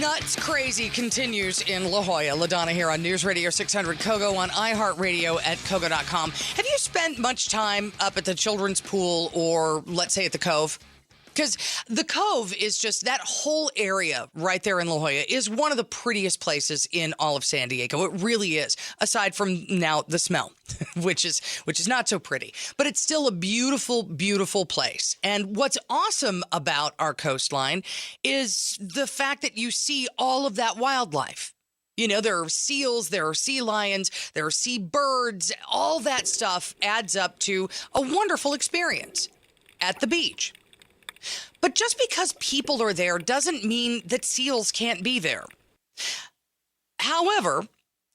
Nuts Crazy continues in La Jolla. LaDona here on News Radio 600 Kogo, on iHeartRadio at Kogo.com. Have you spent much time up at the children's pool or, let's say, at the Cove? Because the Cove is just, that whole area right there in La Jolla is one of the prettiest places in all of San Diego. It really is, aside from now the smell, which is not so pretty. But it's still a beautiful, beautiful place. And what's awesome about our coastline is the fact that you see all of that wildlife. You know, there are seals, there are sea lions, there are sea birds. All that stuff adds up to a wonderful experience at the beach. But just because people are there doesn't mean that seals can't be there. However,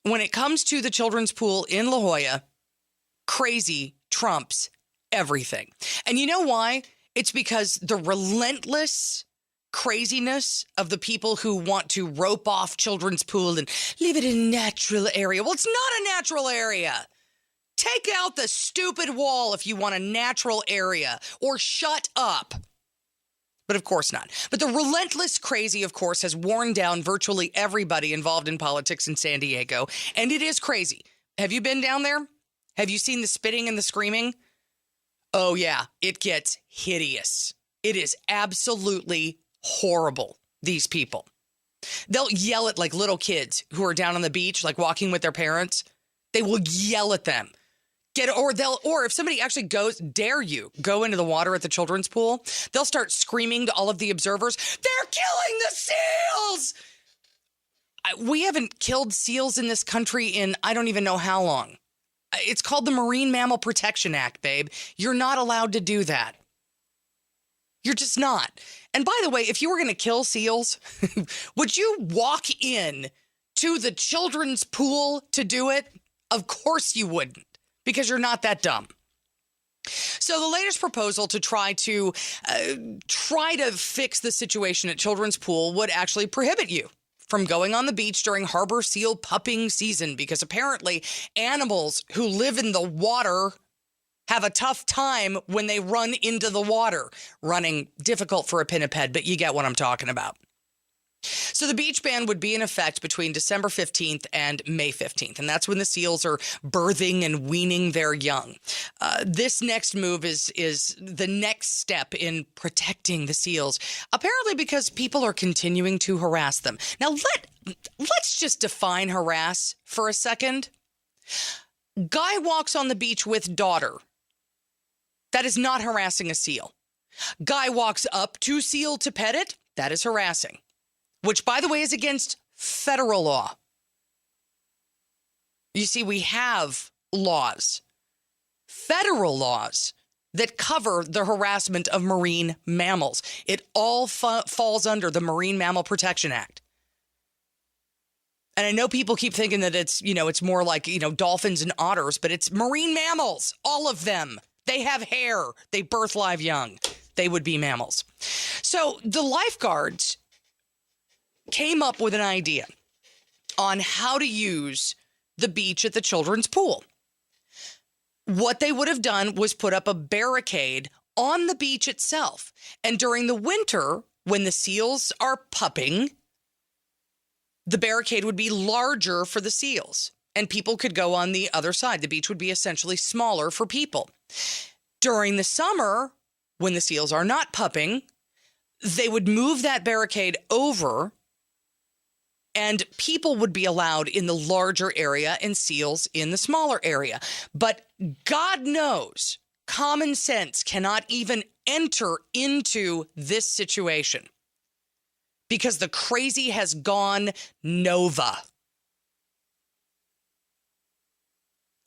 when it comes to the children's pool in La Jolla, crazy trumps everything. And you know why? It's because the relentless craziness of the people who want to rope off children's pool and leave it in a natural area. Well, it's not a natural area. Take out the stupid wall if you want a natural area, or shut up. But of course not. But the relentless crazy, of course, has worn down virtually everybody involved in politics in San Diego. And it is crazy. Have you been down there? Have you seen the spitting and the screaming? Oh, yeah. It gets hideous. It is absolutely horrible, these people. They'll yell at like little kids who are down on the beach, like walking with their parents. They will yell at them. Or if somebody actually dare you go into the water at the children's pool, they'll start screaming to all of the observers, "They're killing the seals!" We haven't killed seals in this country in I don't even know how long. It's called the Marine Mammal Protection Act, babe. You're not allowed to do that. You're just not. And by the way, if you were going to kill seals, would you walk in to the children's pool to do it? Of course you wouldn't. Because you're not that dumb. So the latest proposal to try to fix the situation at Children's Pool would actually prohibit you from going on the beach during harbor seal pupping season, because apparently animals who live in the water have a tough time when they run into the water. Running, difficult for a pinniped, but you get what I'm talking about. So the beach ban would be in effect between December 15th and May 15th, and that's when the seals are birthing and weaning their young. This next move is the next step in protecting the seals, apparently because people are continuing to harass them. Now, let's just define harass for a second. Guy walks on the beach with daughter. That is not harassing a seal. Guy walks up to seal to pet it. That is harassing. Which, by the way, is against federal law. You see, we have laws, federal laws, that cover the harassment of marine mammals. It all falls under the Marine Mammal Protection Act. And I know people keep thinking that it's more like, dolphins and otters, but it's marine mammals, all of them. They have hair. They birth live young. They would be mammals. So the lifeguards came up with an idea on how to use the beach at the children's pool. What they would have done was put up a barricade on the beach itself. And during the winter, when the seals are pupping, the barricade would be larger for the seals, and people could go on the other side. The beach would be essentially smaller for people. During the summer, when the seals are not pupping, they would move that barricade over, and people would be allowed in the larger area and seals in the smaller area. But God knows, common sense cannot even enter into this situation because the crazy has gone nova.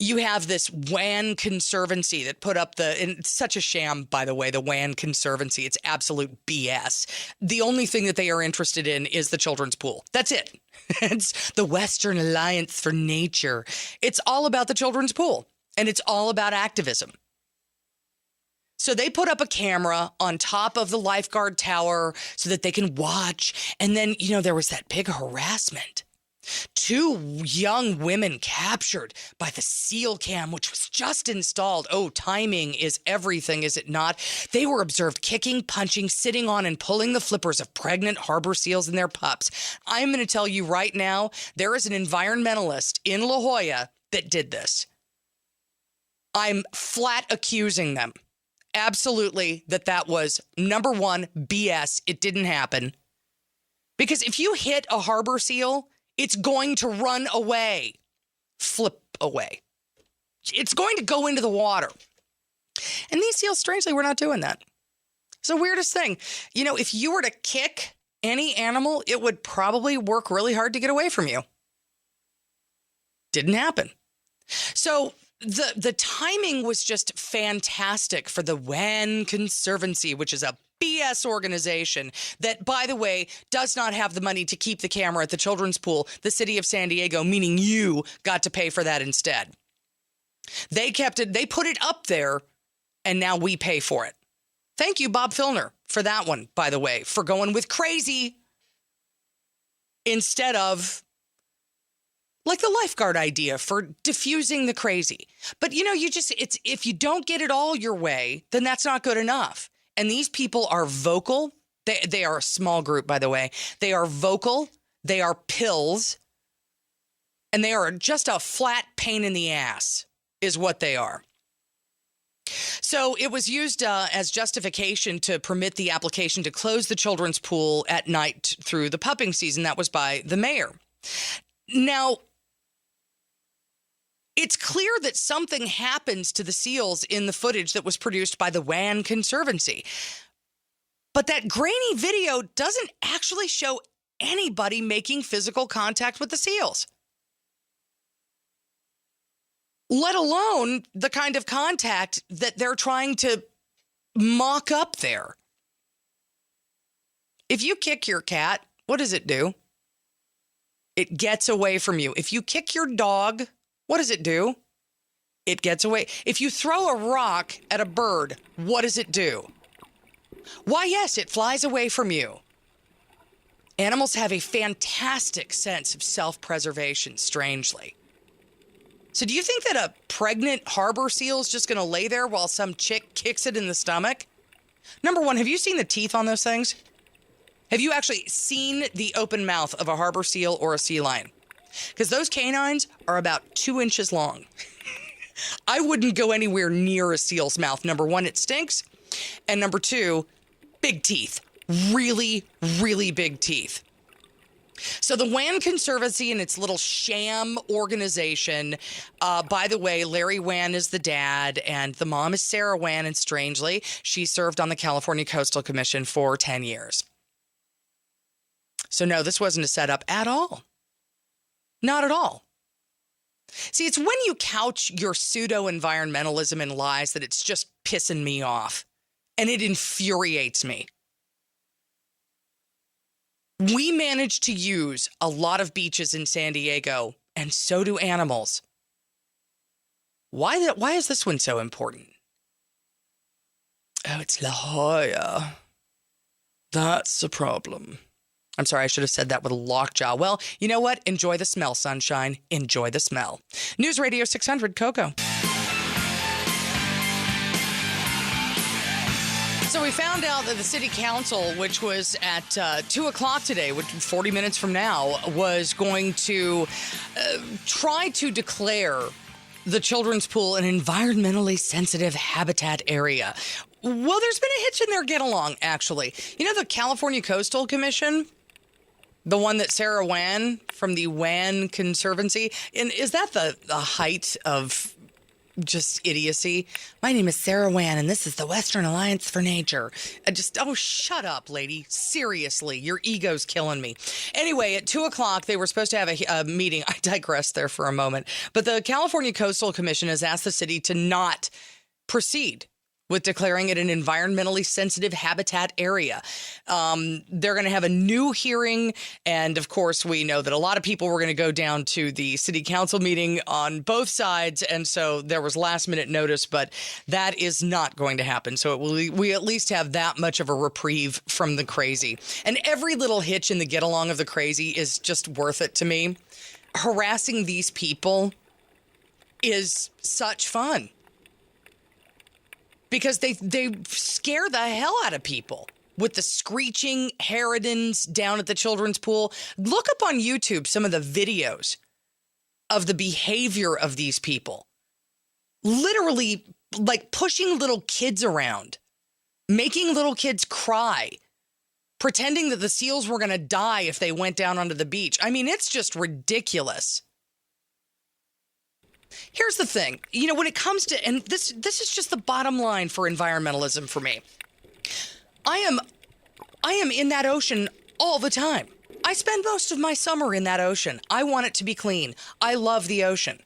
You have this WAN Conservancy that put up and it's such a sham, by the way, the WAN Conservancy. It's absolute BS. The only thing that they are interested in is the children's pool. That's it. It's the Western Alliance for Nature. It's all about the children's pool, and it's all about activism. So they put up a camera on top of the lifeguard tower so that they can watch. And then, there was that big harassment 2 young women captured by the seal cam, which was just installed. Oh, timing is everything, is it not? They were observed kicking, punching, sitting on, and pulling the flippers of pregnant harbor seals and their pups. I'm going to tell you right now, there is an environmentalist in La Jolla that did this. I'm flat accusing them. Absolutely, that was, number one, BS. It didn't happen. Because if you hit a harbor seal, it's going to run away, flip away. It's going to go into the water. And these seals, strangely, were not doing that. It's the weirdest thing. You know, if you were to kick any animal, it would probably work really hard to get away from you. Didn't happen. So the timing was just fantastic for the WAN Conservancy, which is a BS organization that, by the way, does not have the money to keep the camera at the children's pool. The city of San Diego, meaning you, got to pay for that instead. They kept it, they put it up there, and now we pay for it. Thank you, Bob Filner, for that one, by the way, for going with crazy instead of like the lifeguard idea for diffusing the crazy. But, you know, it's if you don't get it all your way, then that's not good enough. And these people are vocal. They are a small group, by the way. They are vocal. They are pills. And they are just a flat pain in the ass is what they are. So it was used as justification to permit the application to close the children's pool at night through the pupping season. That was by the mayor. Now, it's clear that something happens to the seals in the footage that was produced by the WAN Conservancy. But that grainy video doesn't actually show anybody making physical contact with the seals, let alone the kind of contact that they're trying to mock up there. If you kick your cat, what does it do? It gets away from you. If you kick your dog, what does it do? It gets away. If you throw a rock at a bird, what does it do? Why, yes, it flies away from you. Animals have a fantastic sense of self-preservation, strangely. So do you think that a pregnant harbor seal is just going to lay there while some chick kicks it in the stomach? Number one, have you seen the teeth on those things? Have you actually seen the open mouth of a harbor seal or a sea lion? Because those canines are about 2 inches long. I wouldn't go anywhere near a seal's mouth. Number one, it stinks. And number two, big teeth. Really, really big teeth. So the WAN Conservancy and its little sham organization, by the way, Larry Wan is the dad and the mom is Sarah Wan. And strangely, she served on the California Coastal Commission for 10 years. So no, this wasn't a setup at all. Not at all. See, it's when you couch your pseudo-environmentalism in lies that it's just pissing me off. And it infuriates me. We manage to use a lot of beaches in San Diego, and so do animals. Why is this one so important? Oh, it's La Jolla. That's the problem. I'm sorry, I should have said that with a lockjaw. Well, you know what? Enjoy the smell, sunshine. Enjoy the smell. News Radio 600, Coco. So we found out that the city council, which was at 2 o'clock today, which 40 minutes from now, was going to try to declare the children's pool an environmentally sensitive habitat area. Well, there's been a hitch in their get along, actually. You know, the California Coastal Commission, the one that Sarah Wan from the WAN Conservancy, and is that the height of just idiocy? My name is Sarah Wan, and this is the Western Alliance for Nature. Oh, shut up, lady. Seriously, your ego's killing me. Anyway, at 2 o'clock, they were supposed to have a meeting. I digressed there for a moment. But the California Coastal Commission has asked the city to not proceed with declaring it an environmentally sensitive habitat area. They're going to have a new hearing. And of course, we know that a lot of people were going to go down to the city council meeting on both sides. And so there was last minute notice, but that is not going to happen. So we at least have that much of a reprieve from the crazy. And every little hitch in the get along of the crazy is just worth it to me. Harassing these people is such fun. Because they scare the hell out of people with the screeching harridans down at the children's pool. Look up on YouTube some of the videos of the behavior of these people. Literally, like pushing little kids around, making little kids cry, pretending that the seals were going to die if they went down onto the beach. I mean, it's just ridiculous. Here's the thing, when it comes to, and this is just the bottom line for environmentalism for me. I am in that ocean all the time. I spend most of my summer in that ocean. I want it to be clean. I love the ocean.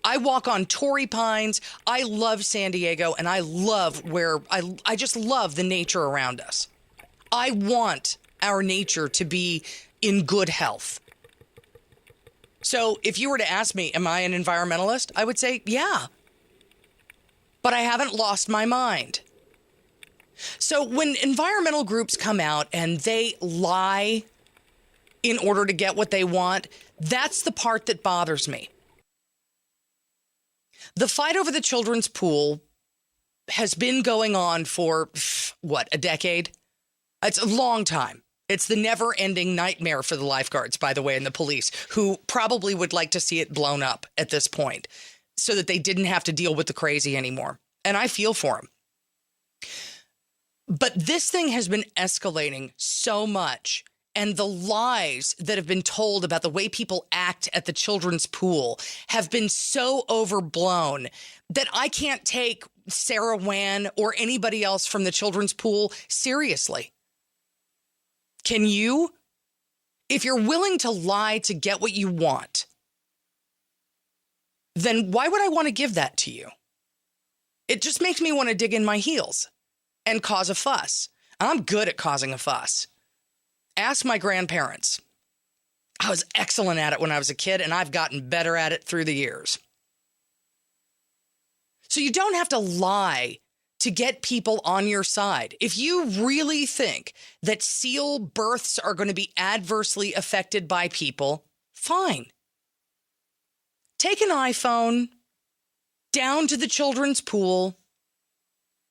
I walk on Torrey Pines. I love San Diego, and I love I just love the nature around us. I want our nature to be in good health. So if you were to ask me, am I an environmentalist? I would say, yeah. But I haven't lost my mind. So when environmental groups come out and they lie in order to get what they want, that's the part that bothers me. The fight over the children's pool has been going on for, a decade? It's a long time. It's the never-ending nightmare for the lifeguards, by the way, and the police, who probably would like to see it blown up at this point so that they didn't have to deal with the crazy anymore. And I feel for them. But this thing has been escalating so much, and the lies that have been told about the way people act at the children's pool have been so overblown that I can't take Sarah Wan or anybody else from the children's pool seriously. Can you? If you're willing to lie to get what you want, then why would I want to give that to you? It just makes me want to dig in my heels and cause a fuss. I'm good at causing a fuss. Ask my grandparents. I was excellent at it when I was a kid, and I've gotten better at it through the years. So you don't have to lie to get people on your side. If you really think that seal births are going to be adversely affected by people, fine. Take an iPhone down to the children's pool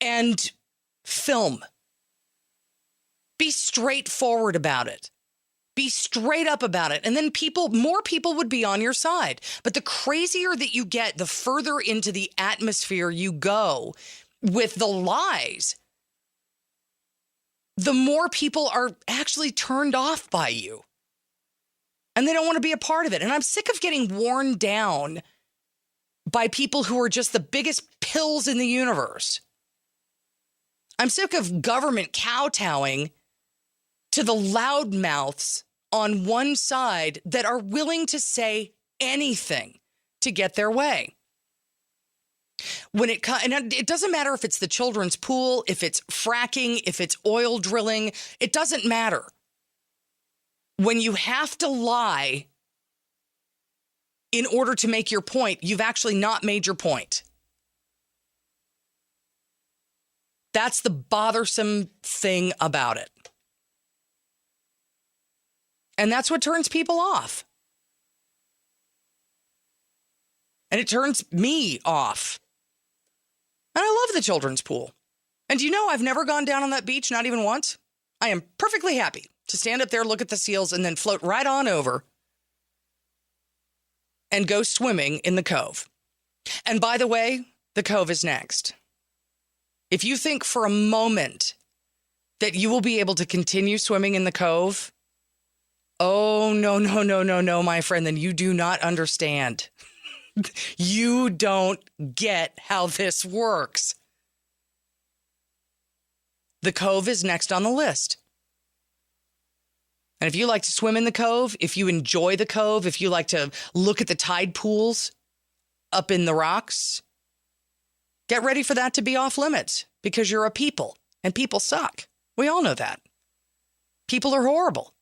and film. Be straightforward about it. Be straight up about it. And then more people would be on your side. But the crazier that you get, the further into the atmosphere you go with the lies, the more people are actually turned off by you. And they don't want to be a part of it. And I'm sick of getting worn down by people who are just the biggest pills in the universe. I'm sick of government kowtowing to the loudmouths on one side that are willing to say anything to get their way. And it doesn't matter if it's the children's pool, if it's fracking, if it's oil drilling, it doesn't matter. When you have to lie in order to make your point, you've actually not made your point. That's the bothersome thing about it. And that's what turns people off. And it turns me off. And I love the children's pool. And do you know I've never gone down on that beach, not even once? I am perfectly happy to stand up there, look at the seals, and then float right on over and go swimming in the cove. And by the way, the cove is next. If you think for a moment that you will be able to continue swimming in the cove, oh, no, my friend, then you do not understand. You don't get how this works. The cove is next on the list. And if you like to swim in the cove, if you enjoy the cove, if you like to look at the tide pools up in the rocks, get ready for that to be off limits because you're a people and people suck. We all know that. People are horrible.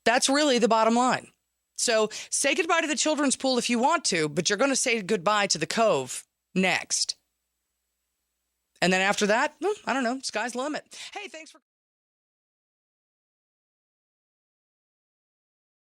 That's really the bottom line. So say goodbye to the children's pool if you want to, but you're going to say goodbye to the Cove next. And then after that, I don't know, sky's the limit. Hey, thanks for